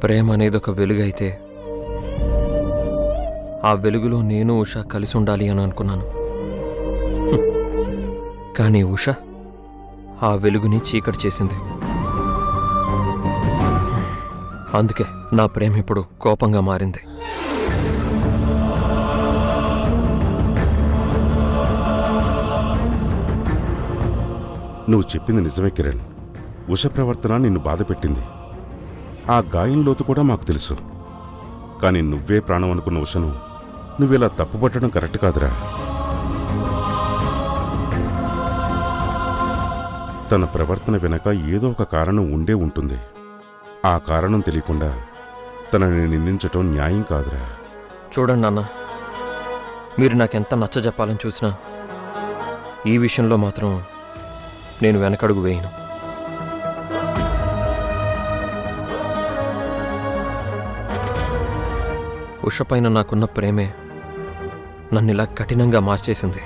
ప్రేమ అనేది ఒక వెలుగైతే ఆ వెలుగులో నేను ఉష కలిసి ఉండాలి అని అనుకున్నాను. కానీ ఉష ఆ వెలుగుని చీకటి చేసింది. అందుకే నా ప్రేమ ఇప్పుడు కోపంగా మారింది. నువ్వు చెప్పింది నిజమే కిరణ్. ఉష ప్రవర్తన నిన్ను బాధపెట్టింది. ఆ గాయం లోతు కూడా మాకు తెలుసు. కానీ నువ్వే ప్రాణం అనుకున్న ఉషను నువ్విలా తప్పుపట్టడం కరెక్ట్ కాదురా. తన ప్రవర్తన వెనక ఏదో ఒక కారణం ఉండే ఉంటుంది. ఆ కారణం తెలియకుండా తనని నిందించటం న్యాయం కాదురా. చూడండి నాన్న, మీరు నాకెంత నచ్చ చెప్పాలని చూసినా ఈ విషయంలో మాత్రం నేను వెనకడుగు వేయను. ఉష పైన నాకున్న ప్రేమే నన్ను ఇలా కఠినంగా మార్చేసింది.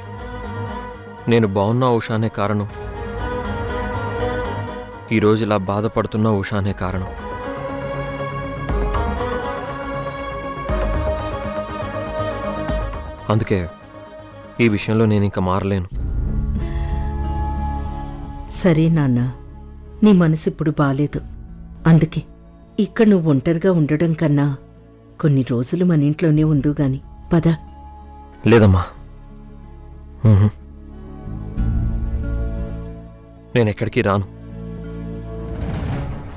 నేను బాగున్నా ఉష అనే కారణం, ఈరోజు ఇలా బాధపడుతున్న ఉష అనే కారణం. అందుకే ఈ విషయంలో నేను ఇంకా మారలేను. సరే నాన్న, నీ మనసు ఇప్పుడు బాలేదు. అందుకే ఇక్కడ నువ్వు ఒంటరిగా ఉండడం కన్నా కొన్ని రోజులు మన ఇంట్లోనే ఉందు గాని పద. లేదమ్మా, నేనెక్కడికి రాను.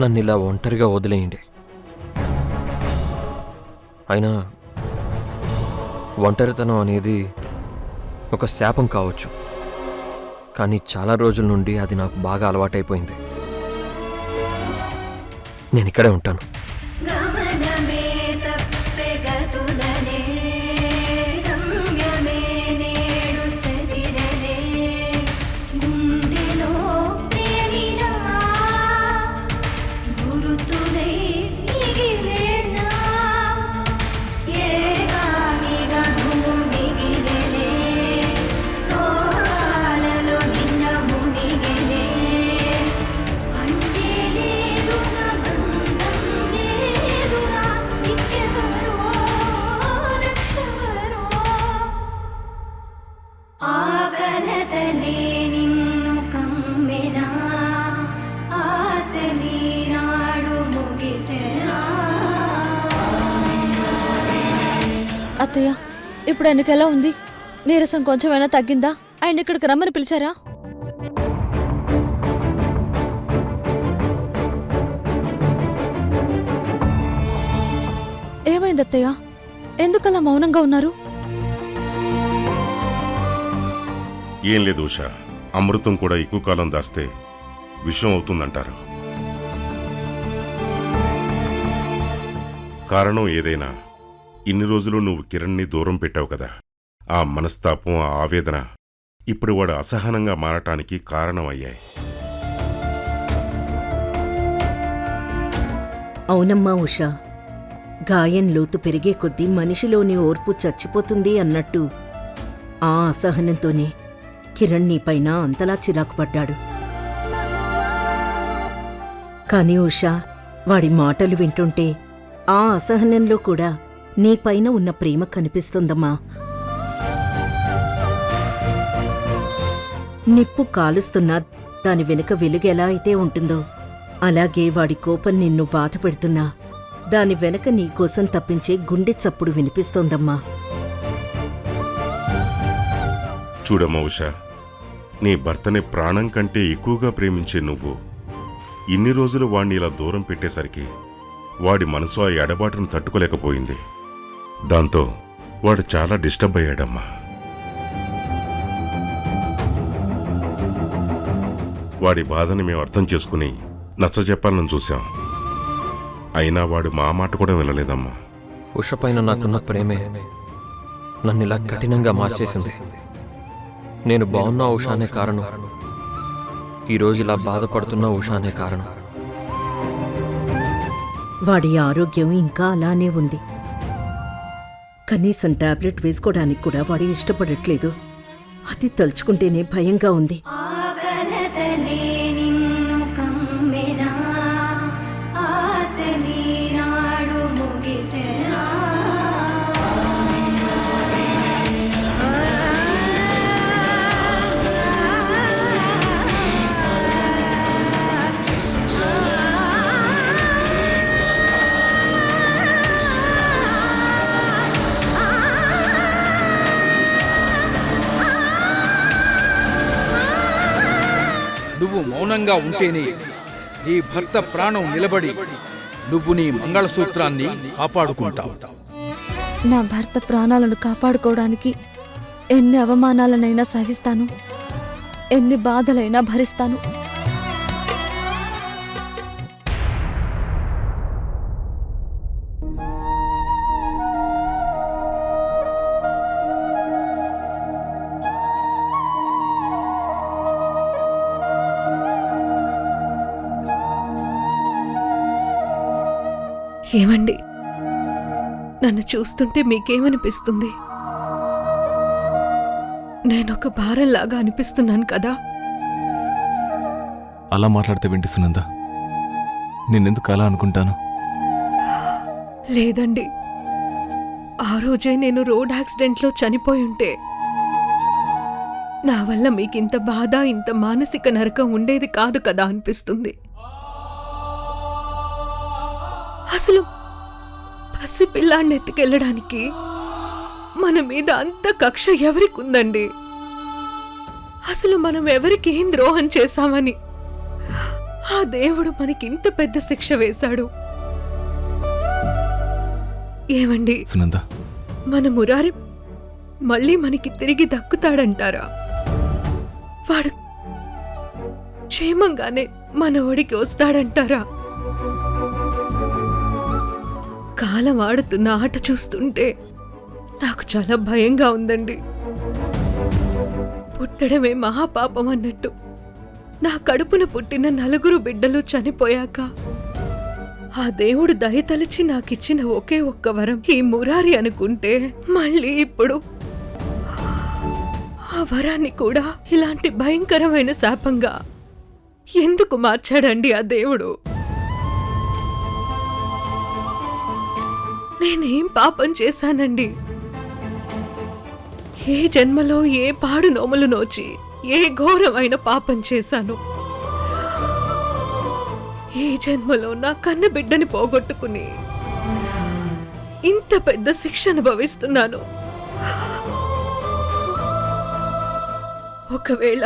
నన్ను ఇలా ఒంటరిగా వదిలేయండి. అయినా ఒంటరితనం అనేది ఒక శాపం కావచ్చు, కానీ చాలా రోజుల నుండి అది నాకు బాగా అలవాటైపోయింది. నేను ఇక్కడే ఉంటాను. అత్తయ్య, ఇప్పుడు ఆయనకి ఎలా ఉంది? నీరసం కొంచెమైనా తగ్గిందా? ఆయన ఇక్కడికి రమ్మని పిలిచారా? ఏమైంది అత్తయ్య? ఎందుకలా మౌనంగా ఉన్నారు? ఏం లేదు ఉష, అమృతం కూడా ఎక్కువ కాలం దాస్తే విషం అవుతుందంటారు. కారణం ఏదైనా ఇన్ని రోజులు నువ్వు కిరణ్ని దూరం పెట్టావు కదా. ఆ మనస్తాపం, ఆ ఆవేదన ఇప్పుడు వాడు అసహనంగా మారటానికి కారణమయ్యాయి. అవునమ్మా ఉషా, గాయం లోతు పెరిగే కొద్దీ మనిషిలోని ఓర్పు చచ్చిపోతుంది అన్నట్టు ఆ అసహనంతోనే కిరణ్ నీపైన అంతలా చిరాకు పడ్డాడు. కాని ఉషా, వాడి మాటలు వింటుంటే ఆ అసహనంలో కూడా నీపైన ఉన్న ప్రేమ కనిపిస్తుందమ్మా. నిప్పు కాలుస్తున్నా దాని వెనుక వెలుగెలా అయితే ఉంటుందో అలాగే వాడి కోపం నిన్ను బాధ పెడుతున్నా దాని వెనక నీకోసం తప్పించే గుండె చప్పుడు వినిపిస్తోందమ్మా. చూడమ్మా ఉషా, నీ భర్తని ప్రాణం కంటే ఎక్కువగా ప్రేమించే నువ్వు ఇన్ని రోజులు వాణ్ణి ఇలా దూరం పెట్టేసరికి వాడి మనసు ఆ ఎడబాటును తట్టుకోలేకపోయింది. దాంతో వాడు చాలా డిస్టర్బ్ అయ్యాడమ్మా. వాడి బాధని మేము అర్థం చేసుకుని నచ్చజెప్పాలని చూశాం. అయినా వాడు మా మాట కూడా వినలేదమ్మా. ఉష పైన నాకున్న ప్రేమే నన్ను ఇలా కఠినంగా మార్చేసింది. నేను బాగున్నా ఉష అనే కారణం, ఈరోజు ఇలా బాధపడుతున్న ఉష అనే కారణం. వాడి ఆరోగ్యం ఇంకా అలానే ఉంది. కనీసం టాబ్లెట్ వేసుకోవడానికి కూడా వాడు ఇష్టపడట్లేదు. అది తలుచుకుంటేనే భయంగా ఉంది. నువ్వు మౌనంగా ఉంటేనే నీ భర్త ప్రాణం నిలబడి నువ్వు నీ మంగళసూత్రాన్ని కాపాడుకుంటావు. నా భర్త ప్రాణాలను కాపాడుకోవడానికి ఎన్ని అవమానాలనైనా సహిస్తాను, ఎన్ని బాధలైనా భరిస్తాను. ఏమండి, నన్ను చూస్తుంటే మీకేమనిపిస్తుంది? నేనొక భారంలాగా అనిపిస్తున్నాను కదా? అలా మాట్లాడితే వింటి సునంద, నేనెందుకు అలా అనుకుంటాను? లేదండి, ఆ రోజే నేను రోడ్ యాక్సిడెంట్లో చనిపోయి ఉంటే నా వల్ల మీకింత బాధ, ఇంత మానసిక నరకం ఉండేది కాదు కదా అనిపిస్తుంది. అసలు పసిపిల్లాన్ని ఎత్తుకెళ్ళడానికి మన మీద అంత కక్ష ఎవరికి ఉందండి? అసలు మనం ఎవరికి ఏం ద్రోహం చేశామని ఆ దేవుడు మనకింత పెద్ద శిక్ష వేశాడు. ఏమండి సునంద, మన మురారి మళ్ళీ మనకి తిరిగి దక్కుతాడంటారా? వాడు క్షేమంగానే మన ఒడికి వస్తాడంటారా? కాలం ఆడుతున్న ఆట చూస్తుంటే నాకు చాలా భయంగా ఉందండి. పుట్టడమే మహాపాపం అన్నట్టు నా కడుపున పుట్టిన 4 బిడ్డలు చనిపోయాక ఆ దేవుడు దయతలిచి నాకిచ్చిన ఒకే ఒక్క వరం ఈ మురారి అనుకుంటే, మళ్ళీ ఇప్పుడు ఆ వరాన్ని కూడా ఇలాంటి భయంకరమైన శాపంగా ఎందుకు మార్చాడండి ఆ దేవుడు? నేనేం పాపం చేశానండి? ఏ జన్మలో ఏ పాడు నోములు నోచి ఏ ఘోరమైన పాపం చేశాను? ఈ జన్మలో నా కన్న బిడ్డని పోగొట్టుకుని ఇంత పెద్ద శిక్ష అనుభవిస్తున్నాను. ఒకవేళ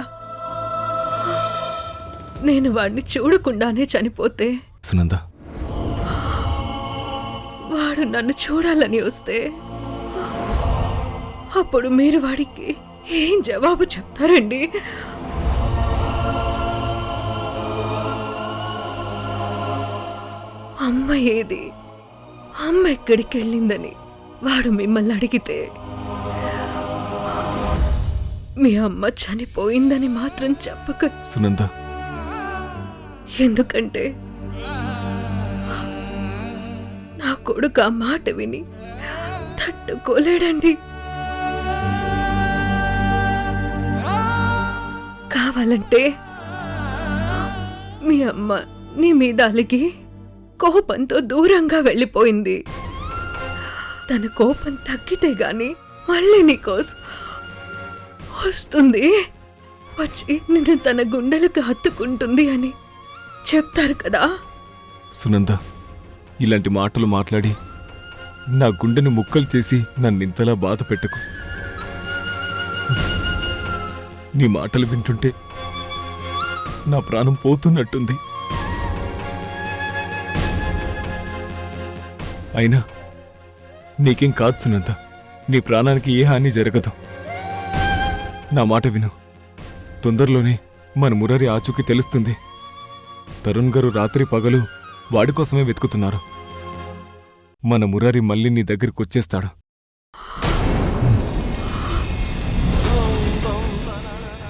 నేను వాడిని చూడకుండానే చనిపోతే, సునంద, వాడు నన్ను చూడాలని వస్తే అప్పుడు మీరు వాడికి ఏం జవాబు చెప్తారండి? అమ్మ ఏది, అమ్మ ఎక్కడికి వెళ్ళిందని వాడు మిమ్మల్ని అడిగితే మీ అమ్మ చనిపోయిందని మాత్రం చెప్పక. సునంద, ఎందుకంటే నా కొడుకు ఆ మాట విని తట్టుకోలేడండి. కావాలంటే మీ అమ్మ నీ మీద అలిగి కోపంతో దూరంగా వెళ్ళిపోయింది. తన కోపం తగ్గితే గాని మళ్ళీ నీకోసం వస్తుంది, వచ్చి నిన్ను తన గుండెలకు హత్తుకుంటుంది అని చెప్తారు కదా. సునంద, ఇలాంటి మాటలు మాట్లాడి నా గుండెను ముక్కలు చేసి నన్నింతలా బాధ పెట్టుకు. నీ మాటలు వింటుంటే నా ప్రాణం పోతున్నట్టుంది. అయినా నీకేం కాదు సునంద, నీ ప్రాణానికి ఏ హాని జరగదు. నా మాట విను. తొందరలోనే మన మురారి ఆచూకీ తెలుస్తుంది. తరుణ్ గారు రాత్రి పగలు వాడి కోసమే వెతుకుతున్నారు. మన మురారి మళ్ళీ నీ దగ్గరికి వచ్చేస్తాడు.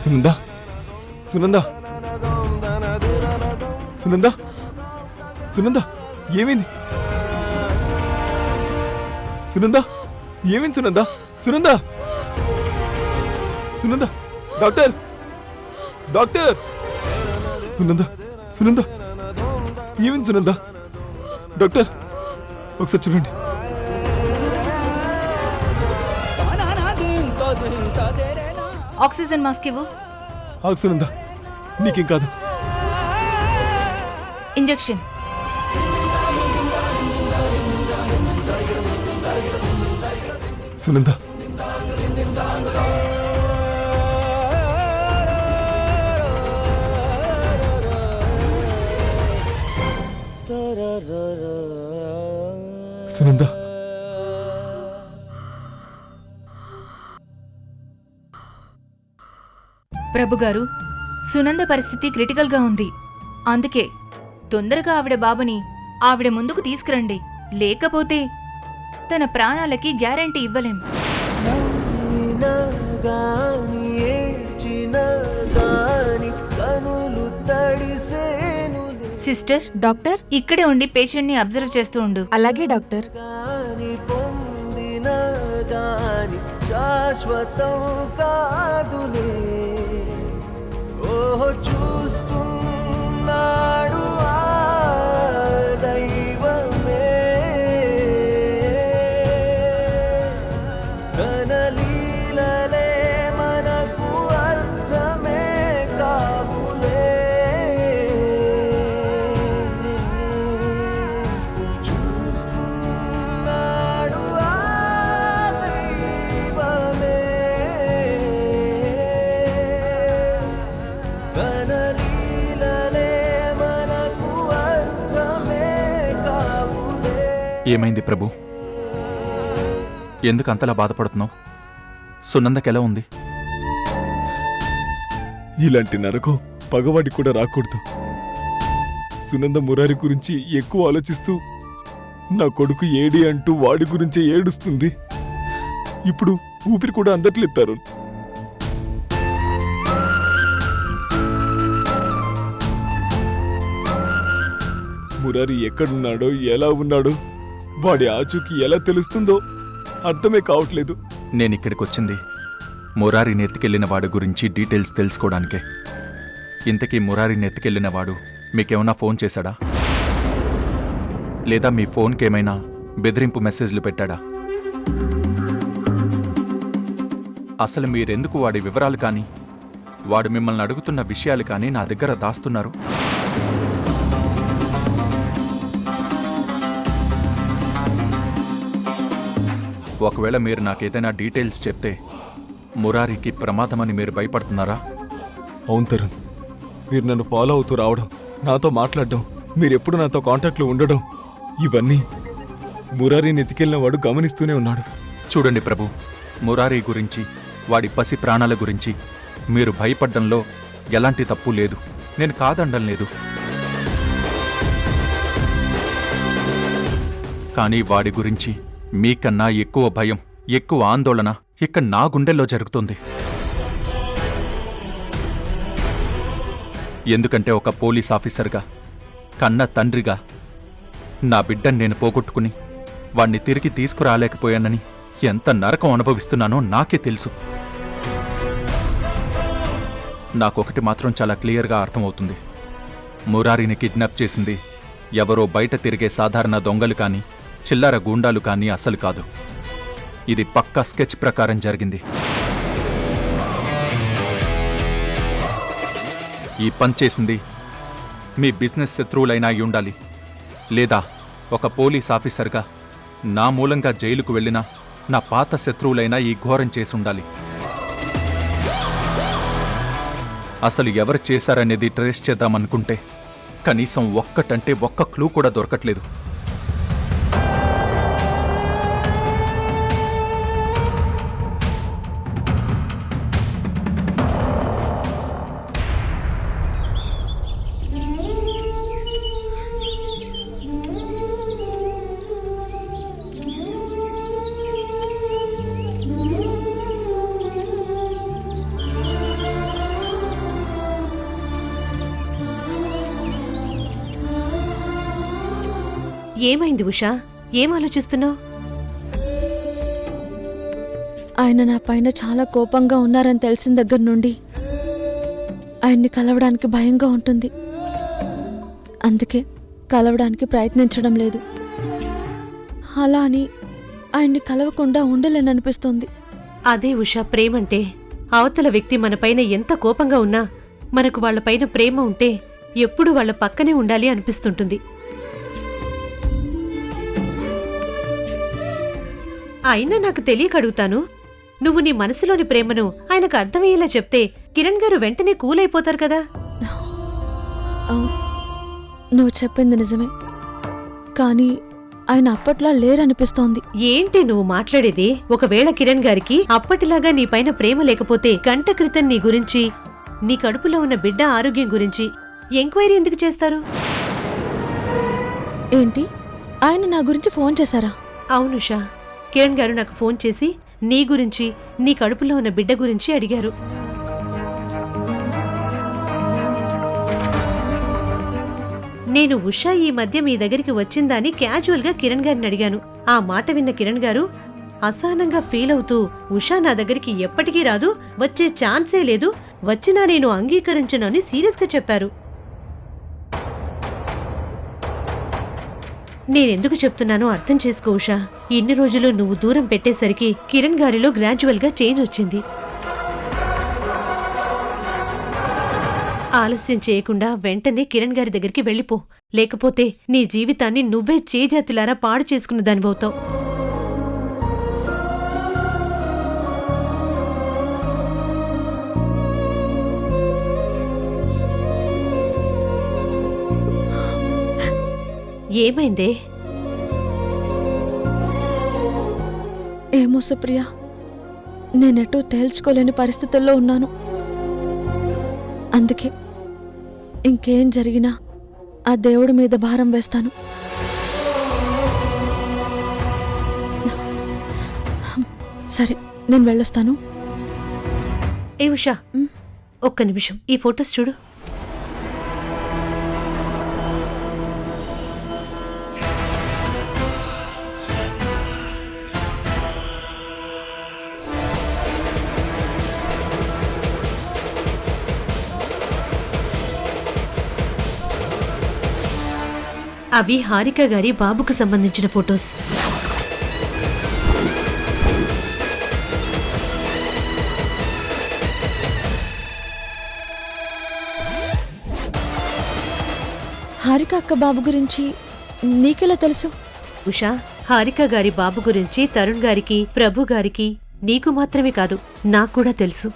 సునందా, సునందా, సునందా, సునందా, ఏమైంది? సునందా, ఏమైంది? సునందా, సునందా, సునందా, డాక్టర్, డాక్టర్, సునందా, సునందా, ఏమైంది? సునందా, డాక్టర్, ఒకసారి చూడండి. ఆక్సిజన్ మాస్క్ ఇవ్వు. ఆగు సునందా, నీకేం కాదు. ఇంజెక్షన్. సునందా, సునంద, ప్రభుగారు, సునంద పరిస్థితి క్రిటికల్గా ఉంది. అందుకే తొందరగా ఆవిడ బాబుని ఆవిడ ముందుకు తీసుకురండి. లేకపోతే తన ప్రాణాలకి గ్యారంటీ ఇవ్వలేం. సిస్టర్, డాక్టర్ ఇక్కడే ఉండి పేషెంట్ ని అబ్జర్వ్ చేస్తూ ఉండు. అలాగే డాక్టర్. శాశ్వతం కాదులే, ఓహో చూస్తున్నాడు ఆ దైవమే, తన లీలలే మనకు అర్థమే కావులే, చూస్తున్నాడు ఆ దైవమే, తన లీలలే మనకు అర్థమే కావులే. ఏమైంది ప్రభు? ఎందుకు అంతలా బాధపడుతున్నావు? సునందకెలా ఉంది? ఇలాంటి నరకం పగవాడి కూడా రాకూడదు. సునంద మురారి గురించి ఎక్కువ ఆలోచిస్తూ నా కొడుకు ఏడి అంటూ వాడి గురించే ఏడుస్తుంది. ఇప్పుడు ఊపిరి కూడా అందట్లేదు తరుణ్. మురారి ఎక్కడున్నాడో, ఎలా ఉన్నాడో, వాడి ఆచూకీ ఎలా తెలుస్తుందో అర్థమే కావట్లేదు. నేనిక్కడికొచ్చింది మురారిని ఎత్తుకెళ్లిన వాడి గురించి డీటెయిల్స్ తెలుసుకోవడానికే. ఇంతకీ మురారిని ఎత్తుకెళ్లిన వాడు మీకేమన్నా ఫోన్ చేశాడా? లేదా మీ ఫోన్కేమైనా బెదిరింపు మెసేజ్లు పెట్టాడా? అసలు మీరెందుకు వాడి వివరాలు కానీ, వాడు మిమ్మల్ని అడుగుతున్న విషయాలు కానీ నా దగ్గర దాస్తున్నారు? ఒకవేళ మీరు నాకేదైనా డీటెయిల్స్ చెప్తే మురారికి ప్రమాదమని మీరు భయపడుతున్నారా? అవును తరుణ్, మీరు నన్ను ఫాలో అవుతూ రావడం, నాతో మాట్లాడడం, మీరెప్పుడు నాతో కాంటాక్ట్లో ఉండడం, ఇవన్నీ మురారిని ఎత్తుకెళ్ళిన వాడు గమనిస్తూనే ఉన్నాడు. చూడండి ప్రభు, మురారి గురించి, వాడి పసి ప్రాణాల గురించి మీరు భయపడ్డంలో ఎలాంటి తప్పు లేదు. నేను కాదనడం లేదు. కానీ వాడి గురించి మీకన్నా ఎక్కువ భయం, ఎక్కువ ఆందోళన ఇక్కడ నా గుండెల్లో జరుగుతుంది. ఎందుకంటే ఒక పోలీస్ ఆఫీసర్గా, కన్న తండ్రిగా నా బిడ్డని నేను పోగొట్టుకుని వాణ్ణి తిరిగి తీసుకురాలేకపోయానని ఎంత నరకం అనుభవిస్తున్నానో నాకే తెలుసు. నాకొకటి మాత్రం చాలా క్లియర్గా అర్థమవుతుంది. మురారిని కిడ్నాప్ చేసింది ఎవరో బయట తిరిగే సాధారణ దొంగలు కానీ, చిల్లర గూండాలు కానీ అసలు కాదు. ఇది పక్కా స్కెచ్ ప్రకారం జరిగింది. ఈ పని చేసింది మీ బిజినెస్ శత్రువులైనా అయి ఉండాలి, లేదా ఒక పోలీస్ ఆఫీసర్గా నా మూలంగా జైలుకు వెళ్ళిన నా పాత శత్రువులైనా ఈ ఘోరం చేసి ఉండాలి. అసలు ఎవరు చేశారనేది ట్రేస్ చేద్దామనుకుంటే కనీసం ఒక్కటంటే ఒక్క క్లూ కూడా దొరకట్లేదు. ఏమైంది ఉషా? ఏం ఆలోచిస్తున్నావు? ఆయన నా పైన చాలా కోపంగా ఉన్నారని తెలిసిన దగ్గర నుండి ఆయన్ని కలవడానికి భయంగా ఉంటుంది. అందుకే కలవడానికి ప్రయత్నించడం లేదు. అలా అని ఆయన్ని కలవకుండా ఉండలేననిపిస్తోంది. అదే ఉషా ప్రేమంటే. అవతల వ్యక్తి మనపైన ఎంత కోపంగా ఉన్నా మనకు వాళ్ళపైన ప్రేమ ఉంటే ఎప్పుడు వాళ్ళ పక్కనే ఉండాలి అనిపిస్తుంటుంది. అయినా నాకు తెలియక అడుగుతాను, నువ్వు నీ మనసులోని ప్రేమను ఆయనకు అర్థమయ్యేలా చెప్తే కిరణ్ గారు వెంటనే కూల్ అయిపోతారు కదా. నువ్వు చెప్పింది నిజమే, కానీ ఆయన అప్పట్లా లేరనిపిస్తోంది. ఏంటి నువ్వు మాట్లాడేది? ఒకవేళ కిరణ్ గారికి అప్పటిలాగా నీ పైన ప్రేమ లేకపోతే గంట క్రితం నీ గురించి, నీ కడుపులో ఉన్న బిడ్డ ఆరోగ్యం గురించి ఎంక్వైరీ ఎందుకు చేస్తారు? ఏంటి, ఆయన నా గురించి ఫోన్ చేశారా? అవును ఉషా, కిరణ్ గారు నాకు ఫోన్ చేసి నీ గురించి, నీ కడుపులో ఉన్న బిడ్డ గురించి అడిగారు. నేను ఉషా ఈ మధ్య మీ దగ్గరికి వచ్చిందా అని క్యాజువల్గా కిరణ్ గారిని అడిగాను. ఆ మాట విన్న కిరణ్ గారు అసహనంగా ఫీల్ అవుతూ, ఉషా నా దగ్గరికి ఎప్పటికీ రాదు, వచ్చే ఛాన్సే లేదు, వచ్చినా నేను అంగీకరించను అని సీరియస్గా చెప్పారు. నేనెందుకు చెప్తున్నానో అర్థం చేసుకో ఉషా. ఇన్ని రోజులు నువ్వు దూరం పెట్టేసరికి కిరణ్ గారిలో గ్రాడ్యువల్గా చేంజ్ వచ్చింది. ఆలస్యం చేయకుండా వెంటనే కిరణ్ గారి దగ్గరికి వెళ్ళిపో, లేకపోతే నీ జీవితాన్ని నువ్వే చేజాతులారా పాడు చేసుకున్న దానివవుతావు. ఏమైందే? ఏమో సుప్రియ, నేనెటూ తేల్చుకోలేని పరిస్థితుల్లో ఉన్నాను. అందుకే ఇంకేం జరిగినా ఆ దేవుడి మీద భారం వేస్తాను. సరే, నేను వెళ్ళొస్తాను. ఏ ఉషా, ఒక్క నిమిషం, ఈ ఫొటోస్ చూడు. అవి హారిక గారి బాబుకు సంబంధించిన ఫొటోస్. హారిక అక్క బాబు గురించి నీకెలా తెలుసు? ఉషా, హారిక గారి బాబు గురించి తరుణ్ గారికి, ప్రభు గారికి, నీకు మాత్రమే కాదు, నాకు కూడా తెలుసు.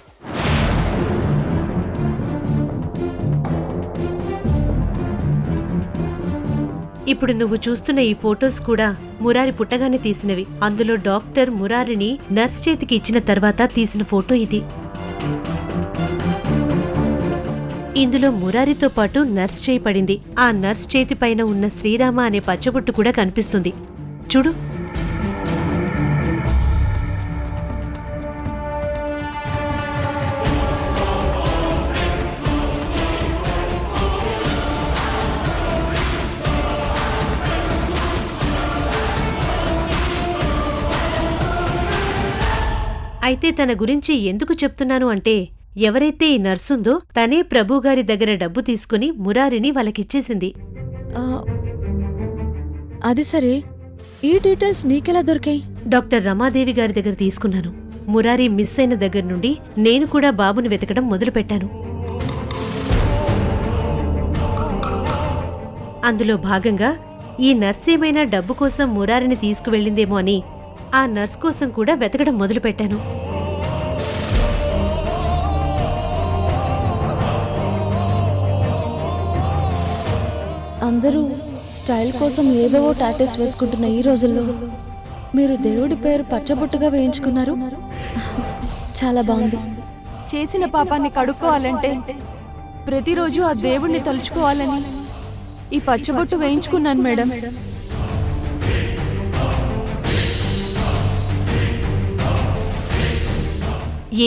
ఇప్పుడు నువ్వు చూస్తున్న ఈ ఫొటోస్ కూడా మురారి పుట్టగానే తీసినవి. అందులో డాక్టర్ మురారిని నర్స్ చేతికి ఇచ్చిన తర్వాత తీసిన ఫోటో ఇది. ఇందులో మురారితో పాటు నర్స్ చేయి పడింది. ఆ నర్స్ చేతి పైన ఉన్న శ్రీరామ అనే పచ్చబొట్టు కూడా కనిపిస్తుంది. చూడు. అయితే తన గురించి ఎందుకు చెప్తున్నాను అంటే, ఎవరైతే ఈ నర్సుందో తనే ప్రభుగారి దగ్గర డబ్బు తీసుకుని మురారిని వాళ్ళకిచ్చేసింది. అది సరే, ఈ డీటెయిల్స్ నీకెలా దొరికాయి? డాక్టర్ రమాదేవి గారి దగ్గర తీసుకున్నాను. మురారి మిస్ అయిన దగ్గర నుండి నేను కూడా బాబుని వెతకడం మొదలుపెట్టాను. అందులో భాగంగా ఈ నర్స్ ఏమైనా డబ్బు కోసం మురారిని తీసుకువెళ్ళిందేమో అని ఆ నర్స్ కోసం కూడా వెతకడం మొదలుపెట్టాను. అందరూ స్టైల్ కోసం ఏవేవో టాటూస్ వేసుకుంటున్న ఈ రోజుల్లో మీరు దేవుడి పేరు పచ్చబొట్టుగా వేయించుకున్నారు. చాలా బాగుంది. చేసిన పాపాన్ని కడుక్కోవాలంటే ప్రతిరోజు ఆ దేవుణ్ణి తలుచుకోవాలని ఈ పచ్చబొట్టు వేయించుకున్నాను మేడం.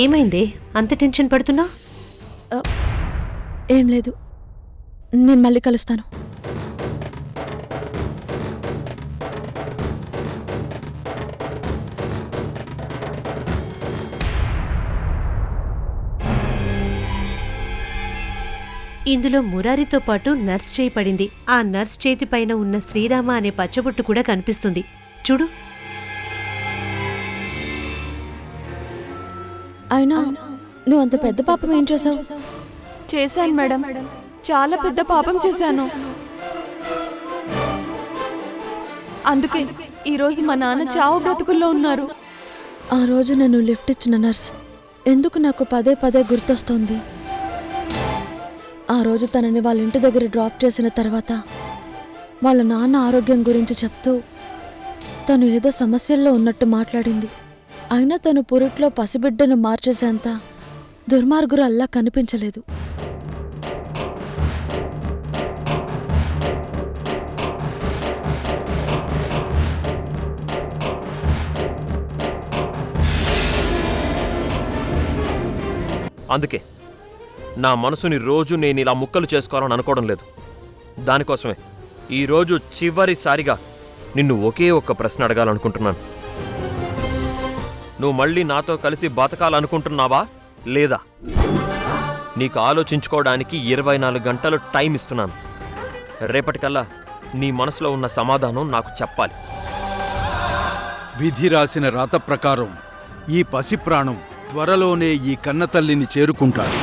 ఏమైందే అంత టెన్షన్ పడుతున్నా? ఏం లేదు, నేను మళ్ళీ కలుస్తాను. ఇందులో మురారితో పాటు నర్స్ చేయి పడింది. ఆ నర్స్ చేతి పైన ఉన్న శ్రీరామ అనే పచ్చబొట్టు కూడా కనిపిస్తుంది. చూడు. అయినా నువ్వు అంత పెద్ద పాపం ఏం చేసావు? చేశాను మేడం, చాలా పెద్ద పాపం చేశాను. అందుకే ఈరోజు మా నాన్న చావు బ్రతుకుల్లో ఉన్నారు. ఆ రోజు నన్ను లిఫ్ట్ ఇచ్చిన నర్స్ ఎందుకు నాకు పదే పదే గుర్తొస్తోంది. ఆ రోజు తనని వాళ్ళ ఇంటి దగ్గర డ్రాప్ చేసిన తర్వాత వాళ్ళ నాన్న ఆరోగ్యం గురించి చెప్తూ తను ఏదో సమస్యల్లో ఉన్నట్టు మాట్లాడింది. అయినా తను పురిట్లో పసిబిడ్డను మార్చేసేంత దుర్మార్గురల్లా కనిపించలేదు. అందుకే నా మనసుని రోజు నేను ఇలా ముక్కలు చేసుకోవాలని అనుకోవడం లేదు. దానికోసమే ఈరోజు చివరిసారిగా నిన్ను ఒకే ఒక్క ప్రశ్న అడగాలనుకుంటున్నాను. నువ్వు మళ్ళీ నాతో కలిసి బతకాలనుకుంటున్నావా లేదా? నీకు ఆలోచించుకోవడానికి 24 గంటలు టైం ఇస్తున్నాను. రేపటికల్లా నీ మనసులో ఉన్న సమాధానం నాకు చెప్పాలి. విధి రాసిన రాత ప్రకారం ఈ పసి ప్రాణం త్వరలోనే ఈ కన్నతల్లిని చేరుకుంటాడు.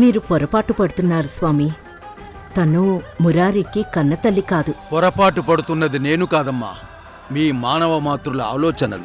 మీరు పొరపాటు పడుతున్నారు స్వామి. తను మురారికి కన్నతల్లి కాదు. పొరపాటు పడుతున్నది నేను కాదమ్మా, మీ మానవ మాతృల ఆలోచనలు.